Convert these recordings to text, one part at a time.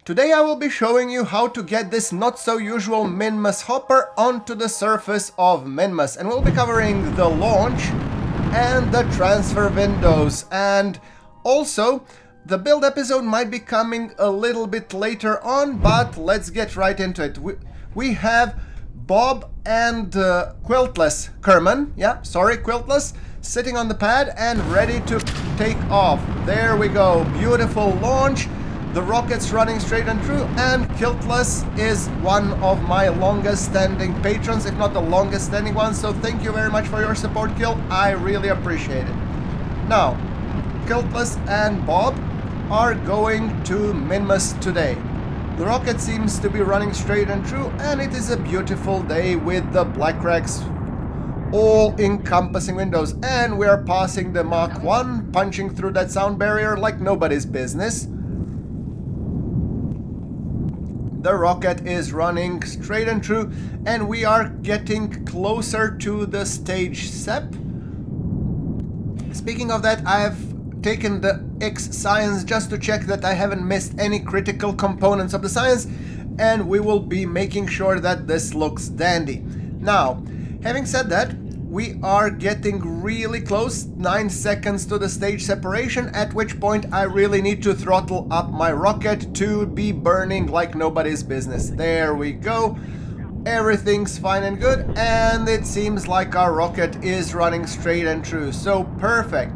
Today I will be showing you how to get this not so usual Minmus hopper onto the surface of Minmus, and we'll be covering the launch and the transfer windows, and also the build episode might be coming a little bit later on, but let's get right into it. We have Bob and Quiltless Quiltless sitting on the pad and ready to take off. There we go, beautiful launch. The rocket's running straight and true, and Quiltless is one of my longest standing patrons, if not the longest standing one, so thank you very much for your support, Quilt. I really appreciate it. Now, Quiltless and Bob are going to Minmus today. The rocket seems to be running straight and true, and it is a beautiful day with the black racks all-encompassing windows, and we are passing the Mach 1, punching through that sound barrier like nobody's business. The rocket is running straight and true, and we are getting closer to the stage SEP. Speaking of that, I have taken the X science just to check that I haven't missed any critical components of the science, and we will be making sure that this looks dandy. Now, having said that, we are getting really close, 9 seconds to the stage separation, at which point I really need to throttle up my rocket to be burning like nobody's business. There we go. Everything's fine and good, and it seems like our rocket is running straight and true, so perfect.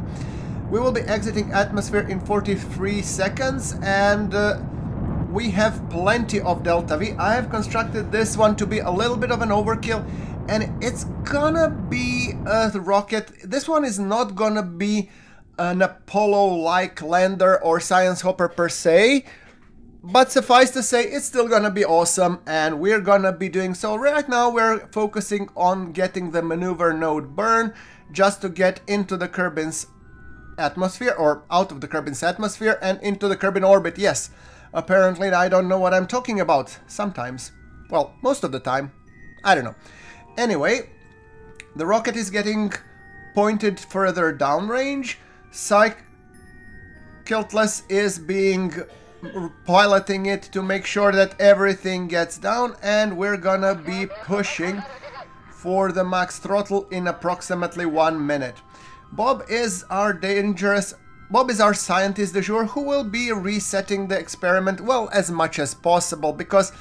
We will be exiting atmosphere in 43 seconds, and we have plenty of Delta V. I have constructed this one to be a little bit of an overkill, and it's gonna be a rocket. This one is not gonna be an Apollo-like lander or science hopper per se, but suffice to say, it's still gonna be awesome, and we're gonna be doing so. Right now, we're focusing on getting the maneuver node burn, just to get into the Kerbin's atmosphere, or out of the Kerbin's atmosphere and into the Kerbin orbit. Yes, apparently I don't know what I'm talking about sometimes. Well, most of the time. I don't know. Anyway, the rocket is getting pointed further downrange. Quiltless is piloting it to make sure that everything gets down, and we're gonna be pushing for the max throttle in approximately 1 minute. Bob is our scientist du jour, who will be resetting the experiment, well, as much as possible, because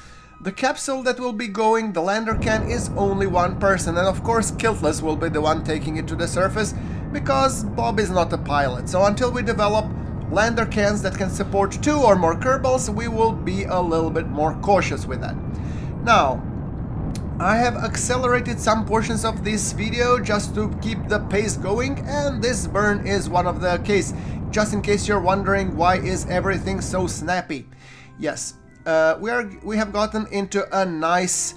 the capsule that will be going, the lander can, is only one person, and of course Quiltless will be the one taking it to the surface, because Bob is not a pilot. So until we develop lander cans that can support 2 or more Kerbals, we will be a little bit more cautious with that. Now, I have accelerated some portions of this video just to keep the pace going, and this burn is one of the case. Just in case you're wondering why is everything so snappy. Yes, we have gotten into a nice,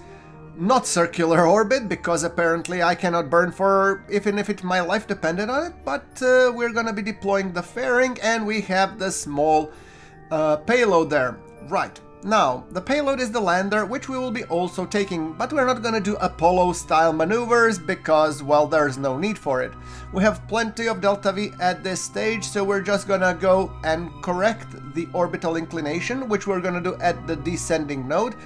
not circular orbit, because apparently I cannot burn for even if my life depended on it, but we're gonna be deploying the fairing, and we have the small payload there. Right. Now, the payload is the lander, which we will be also taking, but we're not gonna do Apollo-style maneuvers because, well, there's no need for it. We have plenty of Delta V at this stage, so we're just gonna go and correct the orbital inclination, which we're gonna do at the descending node.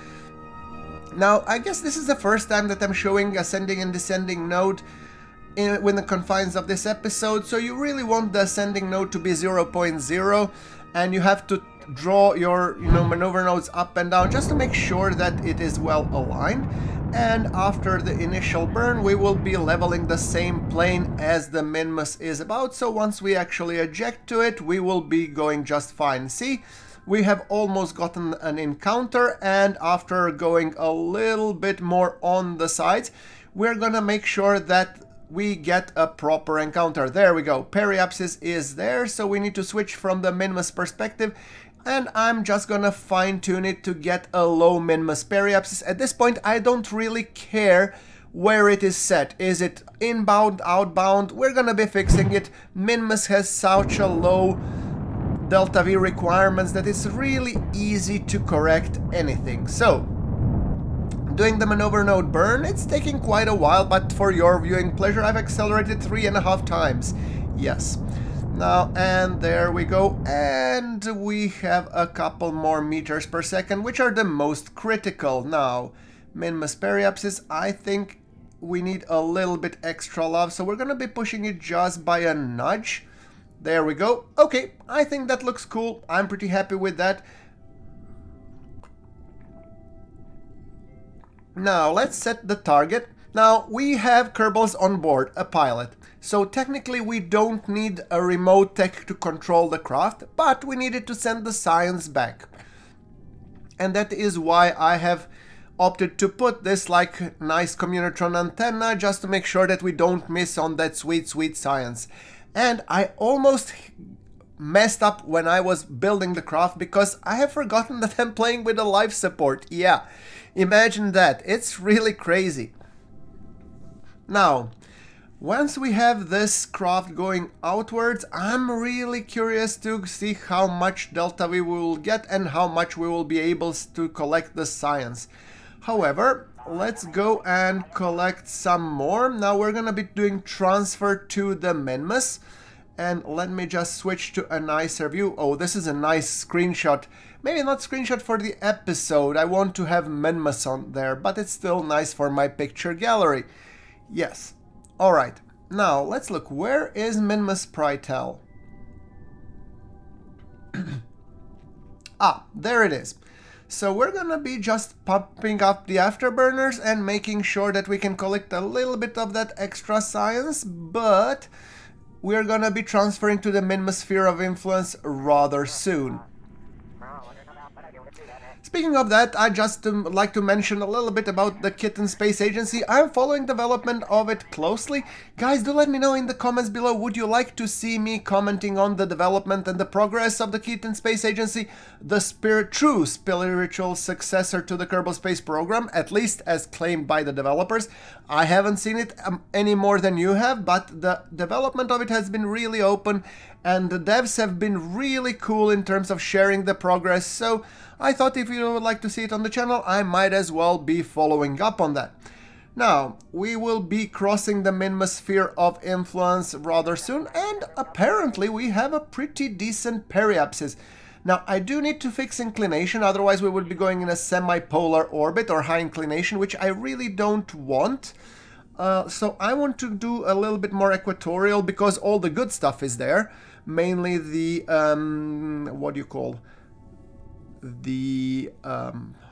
Now, I guess this is the first time that I'm showing ascending and descending node within the confines of this episode, so you really want the ascending node to be 0.0, and you have to draw your maneuver nodes up and down just to make sure that it is well aligned. And after the initial burn, we will be leveling the same plane as the Minmus is about, so once we actually eject to it, we will be going just fine. See, we have almost gotten an encounter, and after going a little bit more on the sides, we're gonna make sure that we get a proper encounter. There we go, periapsis is there, so we need to switch from the Minmus perspective, and I'm just gonna fine-tune it to get a low Minmus periapsis. At this point, I don't really care where it is set. Is it inbound, outbound? We're gonna be fixing it. Minmus has such a low Delta V requirements that it's really easy to correct anything. So, doing the maneuver node burn, it's taking quite a while, but for your viewing pleasure, I've accelerated 3.5 times. Yes. Now, and there we go, and we have a couple more meters per second, which are the most critical. Now, Minmus periapsis, I think we need a little bit extra love, so we're gonna be pushing it just by a nudge. There we go. Okay, I think that looks cool. I'm pretty happy with that. Now, let's set the target. Now, we have Kerbals on board, a pilot. So technically we don't need a remote tech to control the craft, but we needed to send the science back. And that is why I have opted to put this like nice Communitron antenna, just to make sure that we don't miss on that sweet, sweet science. And I almost messed up when I was building the craft, because I have forgotten that I'm playing with a life support. Yeah, imagine that. It's really crazy. Now, once we have this craft going outwards, I'm really curious to see how much delta we will get and how much we will be able to collect the science. However, let's go and collect some more. Now we're gonna be doing transfer to the Minmus. And let me just switch to a nicer view. Oh, this is a nice screenshot. Maybe not screenshot for the episode. I want to have Minmus on there, but it's still nice for my picture gallery. Yes. Alright, now let's look. Where is Minmus Prytel? Ah, there it is. So we're gonna be just pumping up the afterburners and making sure that we can collect a little bit of that extra science, but we're gonna be transferring to the Minmus sphere of influence rather soon. Speaking of that, I just like to mention a little bit about the Kitten Space Agency. I'm following development of it closely. Guys, do let me know in the comments below, would you like to see me commenting on the development and the progress of the Kitten Space Agency, the true spiritual successor to the Kerbal Space Program, at least as claimed by the developers? I haven't seen it any more than you have, but the development of it has been really open, and the devs have been really cool in terms of sharing the progress, so I thought if you would like to see it on the channel, I might as well be following up on that. Now, we will be crossing the Minmus sphere of influence rather soon, and apparently we have a pretty decent periapsis. Now, I do need to fix inclination, otherwise we would be going in a semi-polar orbit or high inclination, which I really don't want. So I want to do a little bit more equatorial, because all the good stuff is there. Mainly the, what do you call? The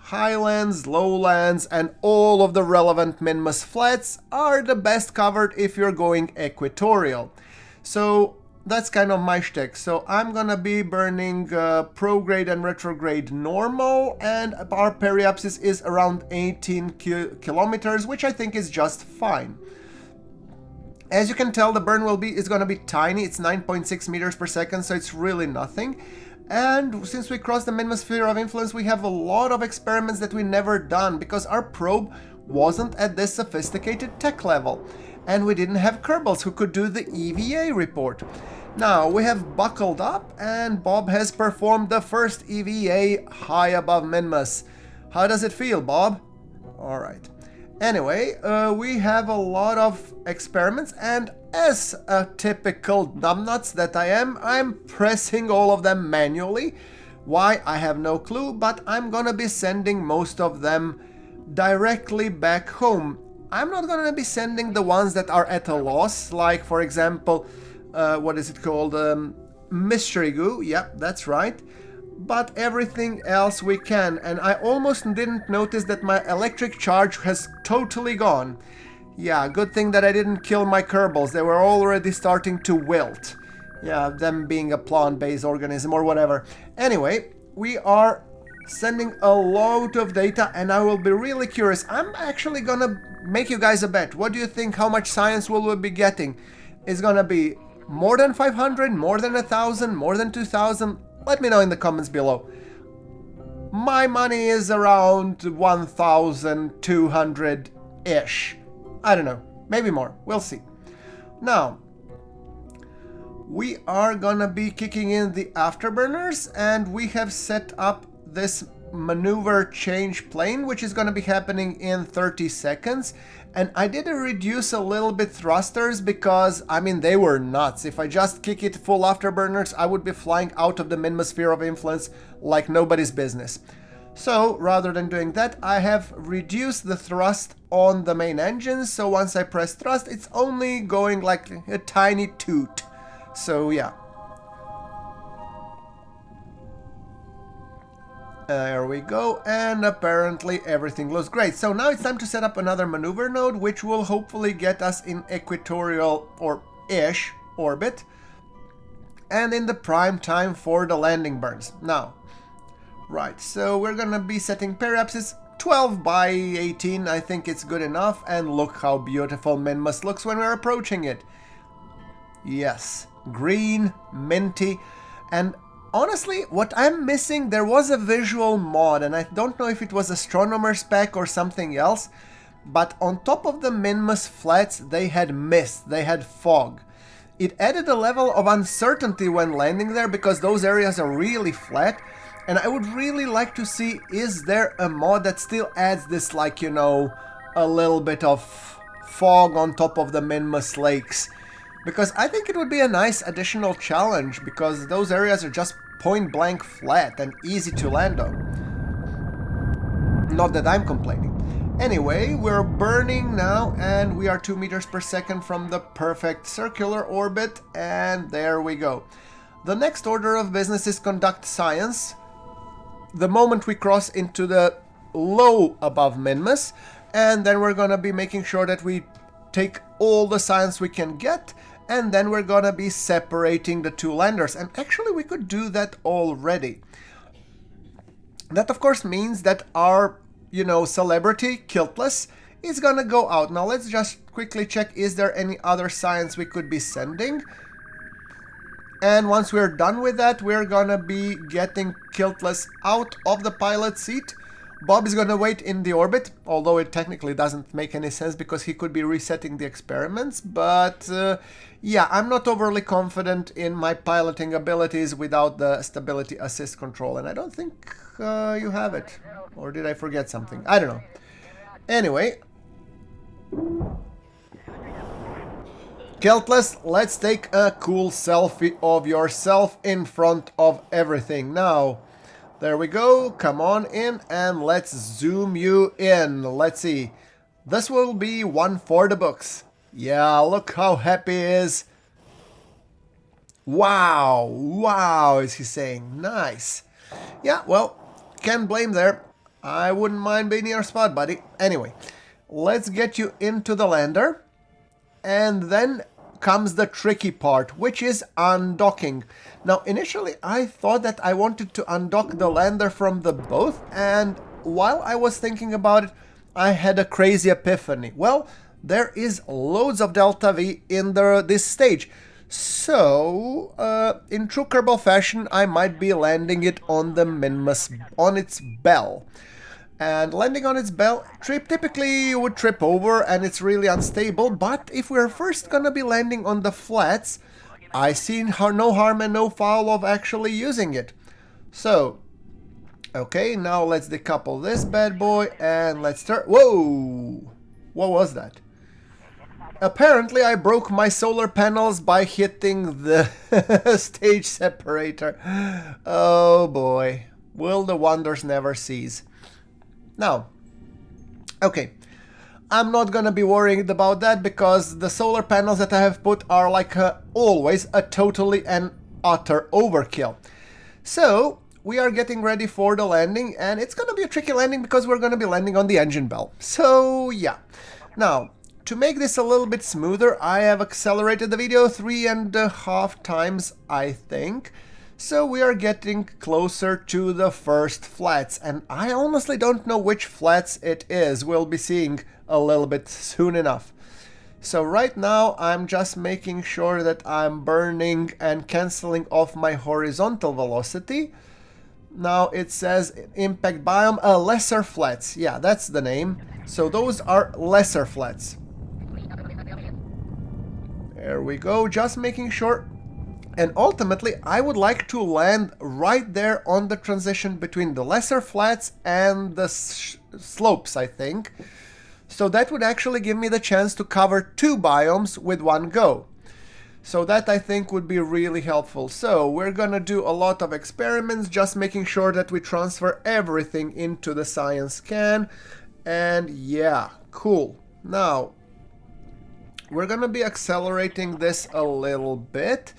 highlands, lowlands, and all of the relevant Minmus flats are the best covered if you're going equatorial. So that's kind of my shtick. So I'm gonna be burning prograde and retrograde normal, and our periapsis is around 18 kilometers, which I think is just fine. As you can tell, the burn is gonna be tiny. It's 9.6 meters per second, so it's really nothing. And since we crossed the Minmus sphere of influence, we have a lot of experiments that we never done, because our probe wasn't at this sophisticated tech level. And we didn't have Kerbals who could do the EVA report. Now, we have buckled up, and Bob has performed the first EVA high above Minmus. How does it feel, Bob? Alright. Anyway, we have a lot of experiments, and as a typical numbnuts that I am, I'm pressing all of them manually. Why? I have no clue, but I'm gonna be sending most of them directly back home. I'm not gonna be sending the ones that are at a loss, like, for example, what is it called? Mystery Goo. Yep, that's right. But everything else we can, and I almost didn't notice that my electric charge has totally gone. Yeah, good thing that I didn't kill my Kerbals. They were already starting to wilt. Yeah, them being a plant-based organism or whatever. Anyway, we are sending a lot of data, and I will be really curious. I'm actually gonna make you guys a bet. What do you think? How much science will we be getting? Is gonna be more than 500, more than 1,000, more than 2,000? Let me know in the comments below. My money is around 1,200-ish. I don't know, maybe more, we'll see. Now, we are gonna be kicking in the afterburners, and we have set up this maneuver change plane, which is going to be happening in 30 seconds. And I did reduce a little bit thrusters because, I mean, they were nuts. If I just kick it full afterburners, I would be flying out of the Minmus sphere of influence like nobody's business. So, rather than doing that, I have reduced the thrust on the main engine. So once I press thrust, it's only going like a tiny toot. So yeah. There we go, and apparently everything looks great. So now it's time to set up another maneuver node, which will hopefully get us in equatorial or ish orbit and in the prime time for the landing burns. Now, right, so we're gonna be setting periapsis 12 by 18. I think it's good enough, and look how beautiful Minmus looks when we're approaching it. Yes, green, minty, and honestly, what I'm missing, there was a visual mod, and I don't know if it was astronomer spec or something else, but on top of the Minmus flats, they had mist, they had fog. It added a level of uncertainty when landing there, because those areas are really flat, and I would really like to see, is there a mod that still adds this, like, you know, a little bit of fog on top of the Minmus lakes? Because I think it would be a nice additional challenge, because those areas are just point blank flat and easy to land on. Not that I'm complaining. Anyway, we're burning now, and we are 2 meters per second from the perfect circular orbit, and there we go. The next order of business is conduct science. The moment we cross into the low above Minmus, and then we're gonna be making sure that we take all the science we can get, and then we're gonna be separating the two landers. And actually we could do that already. That of course means that our, you know, celebrity, Kiltless, is gonna go out. Now let's just quickly check, is there any other science we could be sending? And once we're done with that, we're gonna be getting Kiltless out of the pilot seat. Bob is gonna wait in the orbit, although it technically doesn't make any sense because he could be resetting the experiments, but yeah, I'm not overly confident in my piloting abilities without the stability assist control, and I don't think you have it. Or did I forget something? I don't know. Anyway. Kiltless, let's take a cool selfie of yourself in front of everything. Now, there we go, come on in and let's zoom you in. Let's see, this will be one for the books. Yeah, look how happy he is. Wow, wow, is he saying, nice. Yeah, well, can't blame there. I wouldn't mind being in your spot, buddy. Anyway, let's get you into the lander. And then comes the tricky part, which is undocking. Now, initially, I thought that I wanted to undock the lander from the boat, and while I was thinking about it, I had a crazy epiphany. Well, there is loads of Delta V in this stage, so in true Kerbal fashion, I might be landing it on the Minmus, on its bell. And landing on its bell, typically you would trip over and it's really unstable, but if we're first gonna be landing on the flats, I see no harm and no foul of actually using it. So, okay, now let's decouple this bad boy and let's start. Whoa! What was that? Apparently I broke my solar panels by hitting the stage separator. Oh boy, will the wonders never cease. Now, okay, I'm not gonna be worried about that because the solar panels that I have put are like always a totally and utter overkill. So, we are getting ready for the landing, and it's gonna be a tricky landing because we're gonna be landing on the engine bell. So, yeah. Now, to make this a little bit smoother, I have accelerated the video 3.5 times, I think. So we are getting closer to the first flats, and I honestly don't know which flats it is. We'll be seeing a little bit soon enough. So right now I'm just making sure that I'm burning and cancelling off my horizontal velocity. Now it says impact biome, lesser flats. Yeah, that's the name. So those are lesser flats. There we go, just making sure And ultimately, I would like to land right there on the transition between the lesser flats and the slopes, I think. So that would actually give me the chance to cover 2 biomes with one go. So that I think would be really helpful. So we're gonna do a lot of experiments, just making sure that we transfer everything into the science can. And yeah, cool. Now, we're gonna be accelerating this a little bit.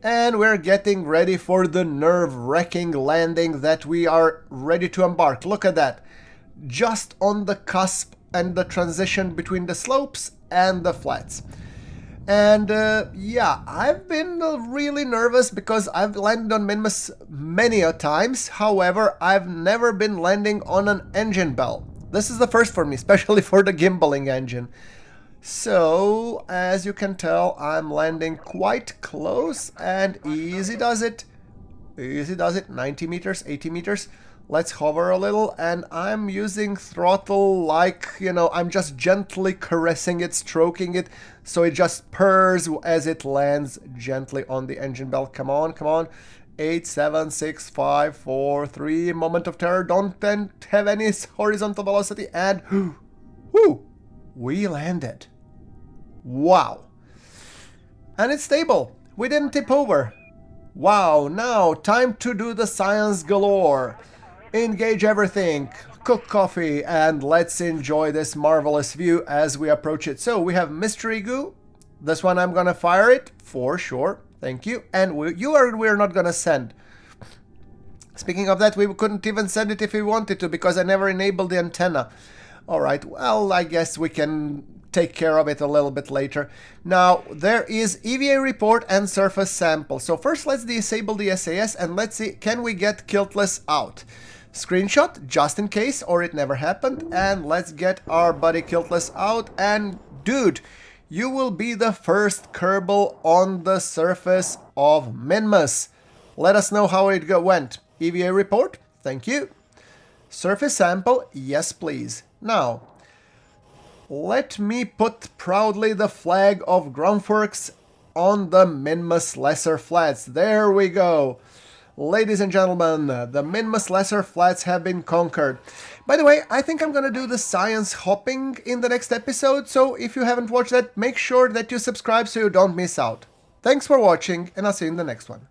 And we're getting ready for the nerve-wracking landing that we are ready to embark. Look at that. Just on the cusp and the transition between the slopes and the flats. And yeah, I've been really nervous because I've landed on Minmus many a times. However, I've never been landing on an engine bell. This is the first for me, especially for the gimbaling engine. So, as you can tell, I'm landing quite close and easy does it. Easy does it. 90 meters, 80 meters. Let's hover a little, and I'm using throttle like, you know, I'm just gently caressing it, stroking it, so it just purrs as it lands gently on the engine bell. Come on, come on. 8, 7, 6, 5, 4, 3, moment of terror. Don't have any horizontal velocity, and whoo, we landed. Wow. And it's stable. We didn't tip over. Wow, now time to do the science galore. Engage everything, cook coffee, and let's enjoy this marvelous view as we approach it. So we have mystery goo. This one I'm gonna fire it for sure. Thank you. And we're not gonna send. Speaking of that, we couldn't even send it if we wanted to because I never enabled the antenna. All right, well, I guess we can take care of it a little bit later. Now, there is EVA report and surface sample. So first, let's disable the SAS and let's see, can we get Kiltless out? Screenshot, just in case, or it never happened. And let's get our buddy Kiltless out. And dude, you will be the first Kerbal on the surface of Minmus. Let us know how it went. EVA report, thank you. Surface sample, yes please. Now, let me put proudly the flag of GrunfWorks on the Minmus Lesser Flats. There we go. Ladies and gentlemen, the Minmus Lesser Flats have been conquered. By the way, I think I'm gonna do the science hopping in the next episode, so if you haven't watched that, make sure that you subscribe so you don't miss out. Thanks for watching, and I'll see you in the next one.